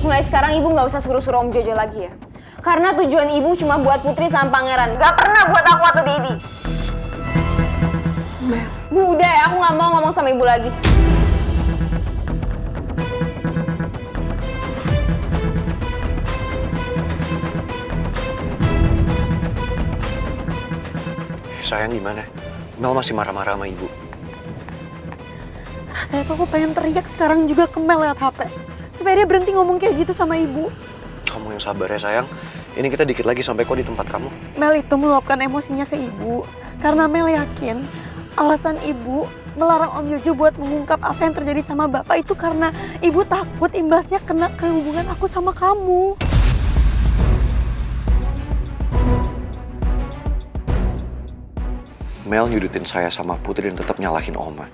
Mulai sekarang ibu nggak usah suruh-suruh Om Jojo lagi ya. Karena tujuan ibu cuma buat Putri sama Pangeran. Gak pernah buat aku atau Dedi. Bu, udah ya, aku nggak mau ngomong sama ibu lagi. Sayang gimana? Mel masih marah-marah sama ibu. Rasanya tuh aku pengen teriak sekarang juga ke Mel lewat HP. Supaya dia berhenti ngomong kayak gitu sama ibu. Kamu yang sabar ya sayang. Ini kita dikit lagi sampai kok di tempat kamu. Mel itu meluapkan emosinya ke ibu. Karena Mel yakin alasan ibu melarang Om Jojo buat mengungkap apa yang terjadi sama bapak itu karena ibu takut imbasnya kena ke hubungan aku sama kamu. Mel nyudutin saya sama Putri dan tetap nyalahin Oma.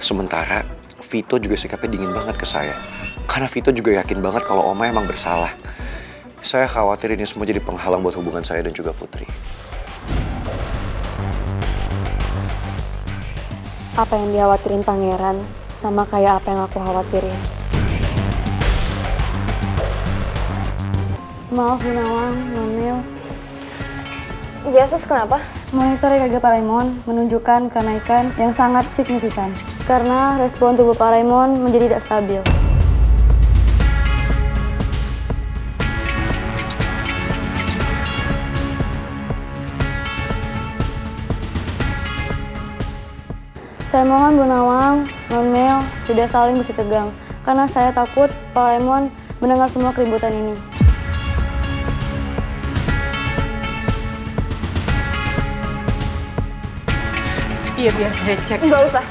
Sementara Vito juga sikapnya dingin banget ke saya. Karena Vito juga yakin banget kalau Oma emang bersalah. Saya khawatir ini semua jadi penghalang buat hubungan saya dan juga Putri. Apa yang dikhawatirin Pangeran sama kayak apa yang aku khawatirin. Maaf Bu Nawang, Mel. Iya, sus, kenapa? Monitor EKG Pak Raymond menunjukkan kenaikan yang sangat signifikan karena respon tubuh Pak Raymond menjadi tidak stabil. Saya mohon Bu Nawang, Non Mel tidak saling bersitegang karena saya takut Pak Raymond mendengar semua keributan ini. Iya, biar saya cek. Nggak usah.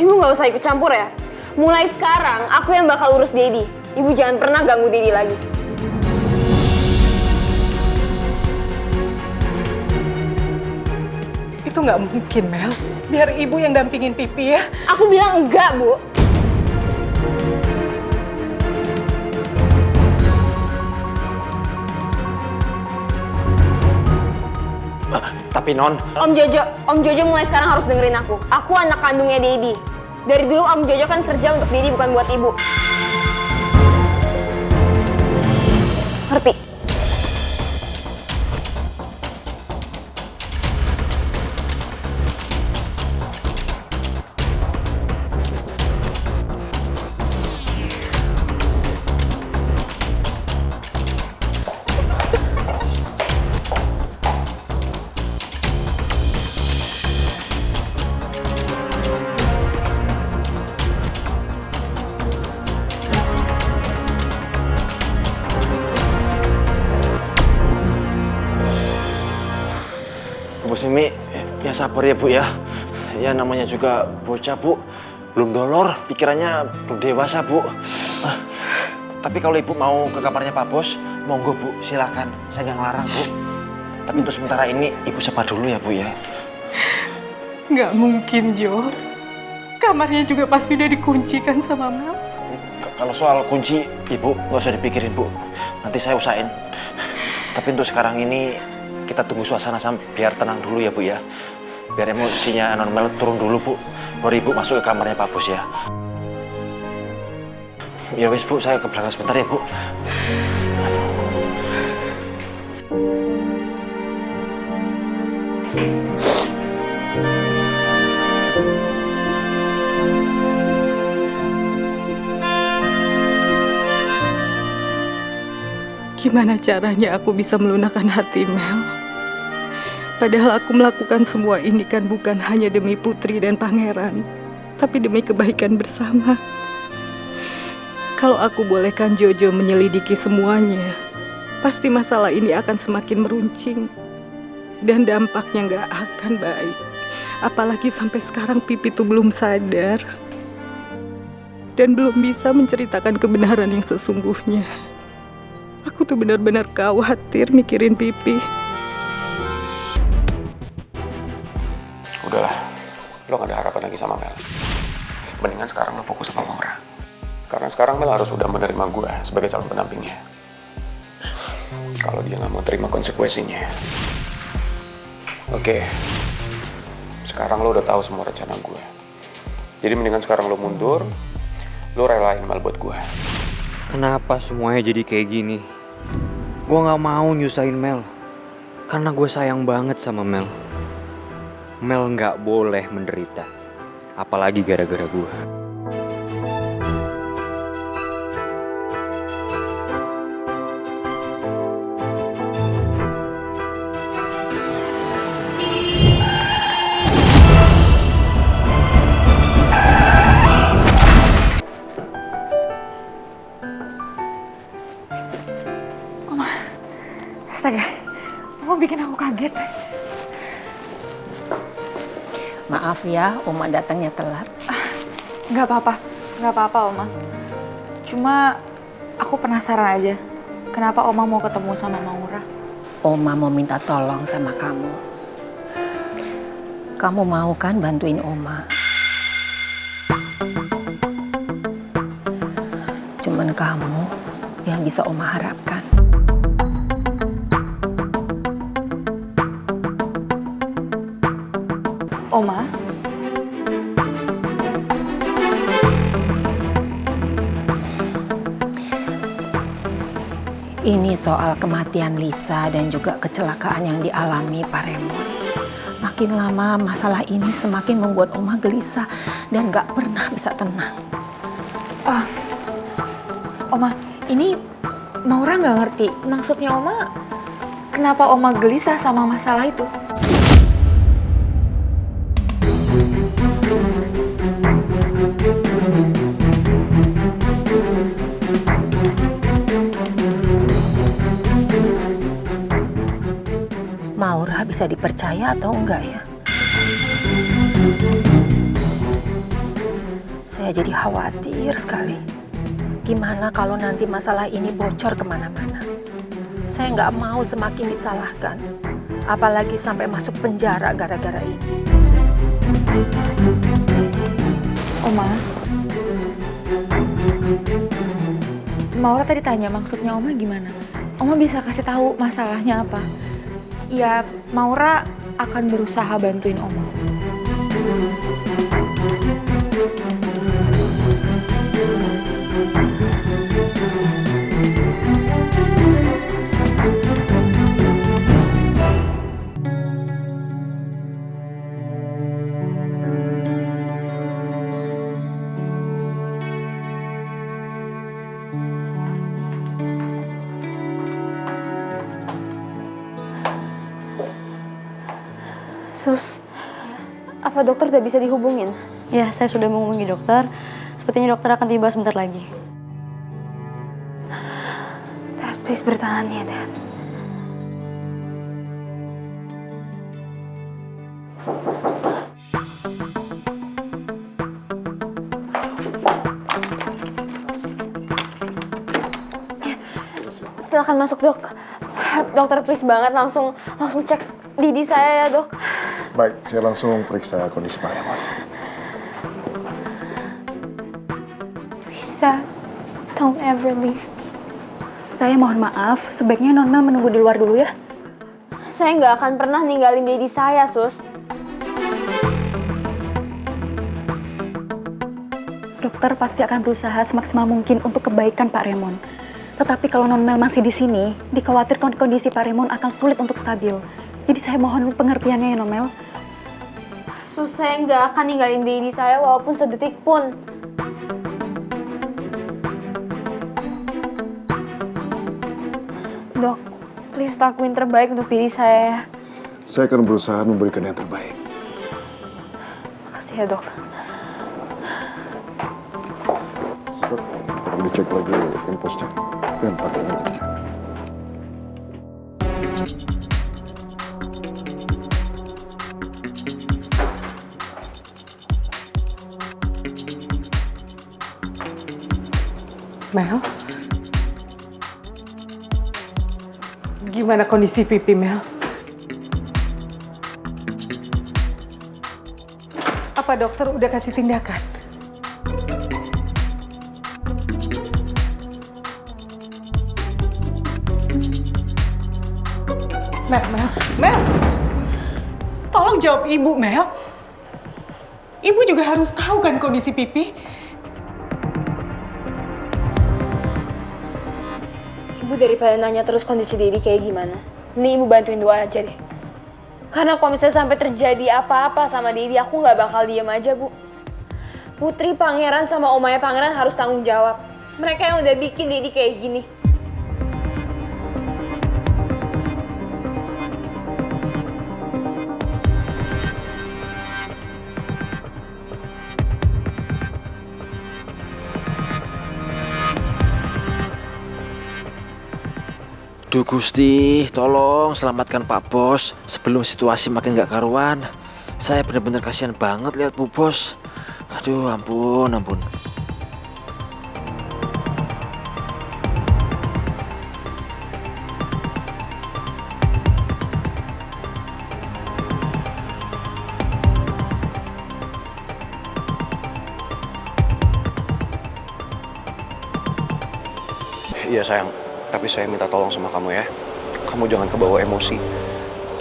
Ibu nggak usah ikut campur ya. Mulai sekarang, aku yang bakal urus Dedi. Ibu jangan pernah ganggu Dedi lagi. Itu nggak mungkin, Mel. Biar ibu yang dampingin Pipi ya. Aku bilang enggak, Bu. Tapi Non... Om Jojo mulai sekarang harus dengerin aku. Aku anak kandungnya Dedi. Dari dulu Om Jojo kan kerja untuk Dedi, bukan buat ibu. Ngerti? Bu Simi, ya sabar ya Bu ya. Ya namanya juga bocah Bu, belum dolor, pikirannya belum dewasa Bu. Tapi kalau Ibu mau ke kamarnya Pak Bos, monggo Bu, silakan. Saya nggak ngelarang Bu. Tapi untuk sementara ini Ibu sabar dulu ya Bu ya. Nggak mungkin, Jo. Kamarnya juga pasti udah dikuncikan sama Mel. Kalau soal kunci, Ibu nggak usah dipikirin Bu. Nanti saya usahain. Tapi untuk sekarang ini kita tunggu suasana biar tenang dulu ya Bu ya. Biar emosinya Non Mel turun dulu Bu. Baru Ibu masuk ke kamarnya Pak Bos ya. Ya wes Bu, saya ke belakang sebentar ya Bu. Gimana caranya aku bisa melunakkan hati Mel? Padahal aku melakukan semua ini kan bukan hanya demi Putri dan Pangeran, tapi demi kebaikan bersama. Kalau aku bolehkan Jojo menyelidiki semuanya, pasti masalah ini akan semakin meruncing. Dan dampaknya nggak akan baik. Apalagi sampai sekarang Pipi tuh belum sadar. Dan belum bisa menceritakan kebenaran yang sesungguhnya. Aku tuh benar-benar khawatir mikirin Pipi. Udahlah, lo gak ada harapan lagi sama Mel. Mendingan sekarang lo fokus sama Laura. Karena sekarang Mel harus udah menerima gue sebagai calon pendampingnya. Kalau dia gak mau terima konsekuensinya, Oke. Sekarang lo udah tahu semua rencana gue. Jadi mendingan sekarang lo mundur, lo relain Mel buat gue. Kenapa semuanya jadi kayak gini? Gue gak mau nyusahin Mel. Karena gue sayang banget sama Mel. Mel gak boleh menderita. Apalagi gara-gara gue. Astaga, Oma bikin aku kaget. Maaf ya, Oma datangnya telat. Nggak apa-apa Oma. Cuma aku penasaran aja, kenapa Oma mau ketemu sama Maura? Oma mau minta tolong sama kamu. Kamu mau kan bantuin Oma? Cuman kamu yang bisa Oma harapkan. Oma? Ini soal kematian Lisa dan juga kecelakaan yang dialami Pak Raymond. Makin lama masalah ini semakin membuat Oma gelisah dan gak pernah bisa tenang. Oma, ini Maura nggak ngerti. Maksudnya Oma, kenapa Oma gelisah sama masalah itu? Maura bisa dipercaya atau enggak ya? Saya jadi khawatir sekali. Gimana kalau nanti masalah ini bocor kemana-mana? Saya nggak mau semakin disalahkan. Apalagi sampai masuk penjara gara-gara ini. Oma, Maura tadi tanya maksudnya Oma gimana? Oma bisa kasih tahu masalahnya apa? Ya, Maura akan berusaha bantuin Oma. Sus, apa dokter udah bisa dihubungin? Ya, saya sudah menghubungi dokter. Sepertinya dokter akan tiba sebentar lagi. Dad, please bertahan ya, Dad. Silakan masuk, Dok. Dokter, please banget langsung cek Didi saya ya, Dok. Baik, saya langsung periksa kondisi Pak Raymond. Please, Dad. Don't ever leave. Saya mohon maaf, sebaiknya Nona menunggu di luar dulu ya. Saya nggak akan pernah ninggalin Didi saya, Sus. Dokter pasti akan berusaha semaksimal mungkin untuk kebaikan Pak Raymond. Tetapi kalau Non Mel masih di sini, dikhawatirkan kondisi Pak Raymond akan sulit untuk stabil. Jadi saya mohon pengertiannya ya, Non Mel. Sus, saya nggak akan ninggalin Didi saya walaupun sedetik pun. Dok, please lakuin terbaik untuk diri saya. Saya akan berusaha memberikan yang terbaik. Makasih ya, Dok. Suster, perlu dicek lagi infosnya. Dan pakainya. Mel? Gimana kondisi pipi, Mel? Apa dokter udah kasih tindakan? Mel. Tolong jawab ibu, Mel. Ibu juga harus tahu kan kondisi Pipi. Ibu daripada nanya terus kondisi Dedi kayak gimana, mending ibu bantuin doa aja deh. Karena kalau misalnya sampai terjadi apa-apa sama Dedi, aku nggak bakal diem aja, Bu. Putri, Pangeran, sama omanya Pangeran harus tanggung jawab. Mereka yang udah bikin Dedi kayak gini. Duh Gusti, tolong selamatkan Pak Bos sebelum situasi makin gak karuan. Saya benar-benar kasihan banget lihat Bu Bos. Aduh, ampun, ampun. Iya sayang, tapi saya minta tolong sama kamu ya. Kamu jangan kebawa emosi.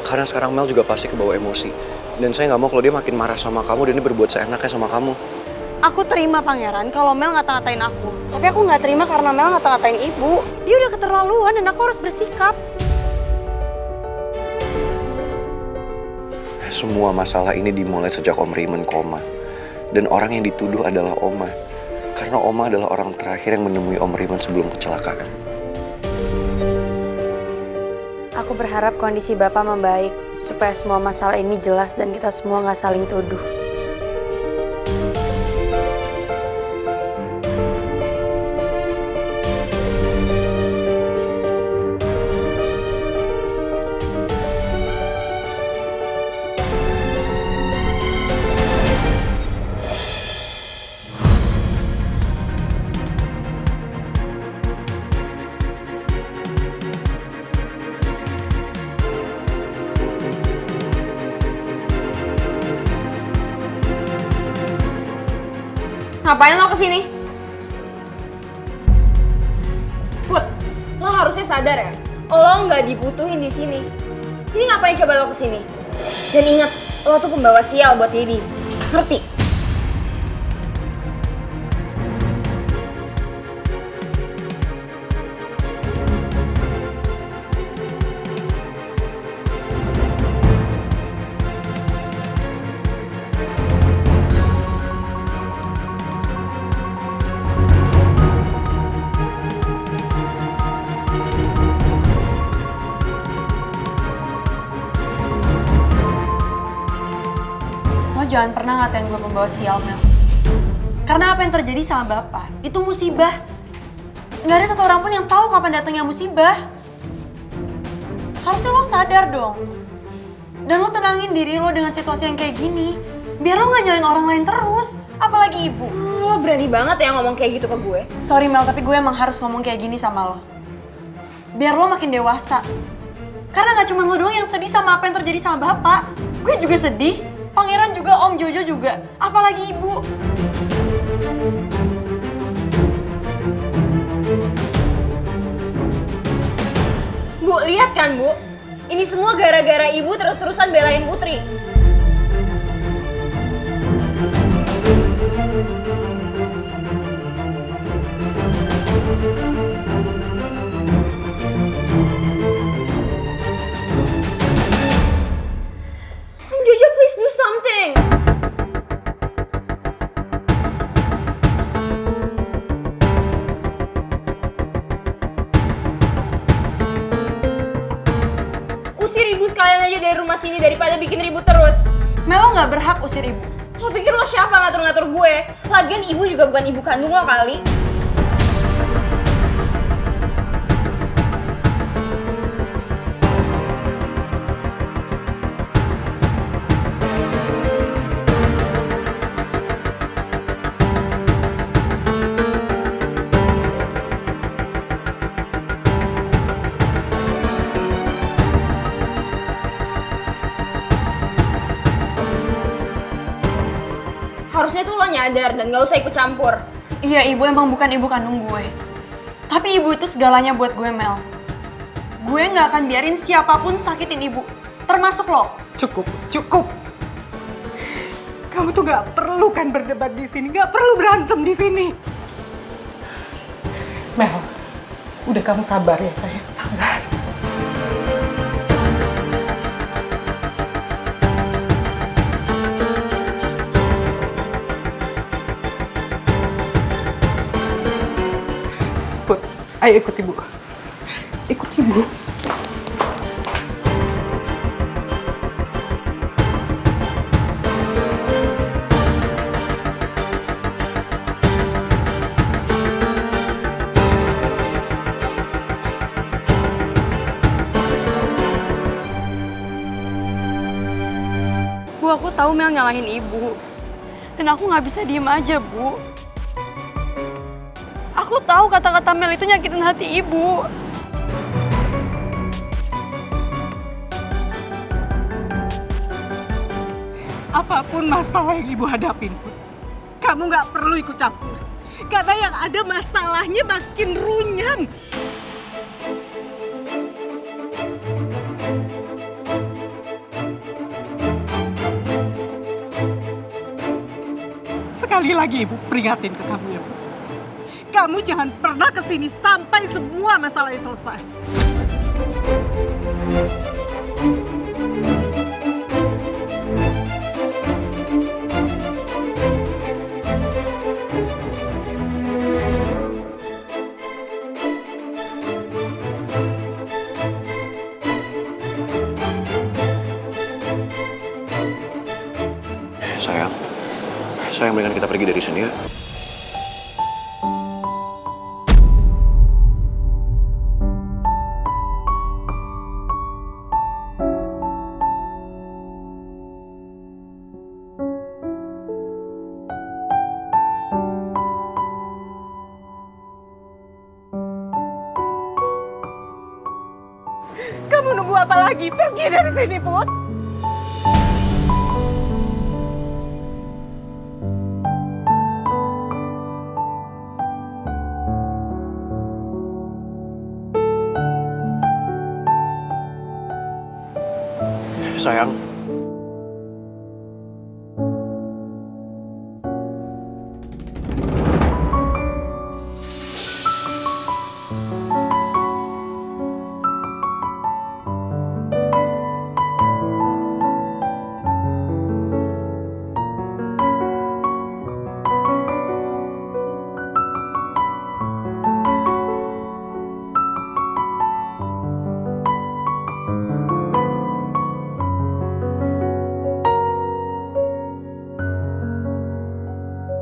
Karena sekarang Mel juga pasti kebawa emosi. Dan saya nggak mau kalau dia makin marah sama kamu dan dia berbuat seenaknya sama kamu. Aku terima Pangeran kalau Mel ngata-ngatain aku. Tapi aku nggak terima karena Mel ngata-ngatain ibu. Dia udah keterlaluan dan aku harus bersikap. Semua masalah ini dimulai sejak Om Raymond koma. Dan orang yang dituduh adalah Oma. Karena Oma adalah orang terakhir yang menemui Om Raymond sebelum kecelakaan. Aku berharap kondisi Bapak membaik supaya semua masalah ini jelas dan kita semua nggak saling tuduh. Ngapain lo kesini? Put, lo harusnya sadar ya, lo nggak dibutuhin di sini. Ini ngapain coba lo kesini? Dan ingat, lo tuh pembawa sial buat Dedi. Ngerti? Jangan pernah ngatain gue pembawa sial, Mel. Karena apa yang terjadi sama Bapak, itu musibah. Nggak ada satu orang pun yang tahu kapan datangnya musibah. Harusnya lo sadar dong. Dan lo tenangin diri lo dengan situasi yang kayak gini. Biar lo nggak nyalain orang lain terus, apalagi ibu. Lo berani banget ya ngomong kayak gitu ke gue. Sorry Mel, tapi gue emang harus ngomong kayak gini sama lo. Biar lo makin dewasa. Karena nggak cuma lo doang yang sedih sama apa yang terjadi sama Bapak. Gue juga sedih. Pangeran juga, Om Jojo juga, apalagi ibu. Bu, lihat kan Bu? Ini semua gara-gara ibu terus-terusan belain Putri. Om Jojo, please do something. Usir ibu sekalian aja dari rumah sini daripada bikin ribut terus. Mel, lo nggak berhak usir ibu. Lo pikir lo siapa ngatur-ngatur gue? Lagian ibu juga bukan ibu kandung lo kali. Harusnya tuh lo nyadar dan gak usah ikut campur. Iya, ibu emang bukan ibu kandung gue. Tapi ibu itu segalanya buat gue, Mel. Gue nggak akan biarin siapapun sakitin ibu, termasuk lo. Cukup, cukup. Kamu tuh gak perlu kan berdebat di sini, gak perlu berantem di sini. Mel, udah kamu sabar ya sayang, sabar. Put, ayo ikut ibu. Ikut ibu. Bu, aku tahu Mel nyalahin ibu. Dan aku nggak bisa diem aja, Bu. Aku tahu kata-kata Mel itu nyakitin hati ibu. Apapun masalah yang ibu hadapin, Put, kamu nggak perlu ikut campur. Karena yang ada masalahnya makin runyam. Sekali lagi ibu peringatin ke kamu ya, Bu. Kamu jangan pernah kesini sampai semua masalahnya selesai. Sayang mendingan kita pergi dari sini ya. Kamu nunggu apa lagi? Pergi dari sini, Put. Sayang,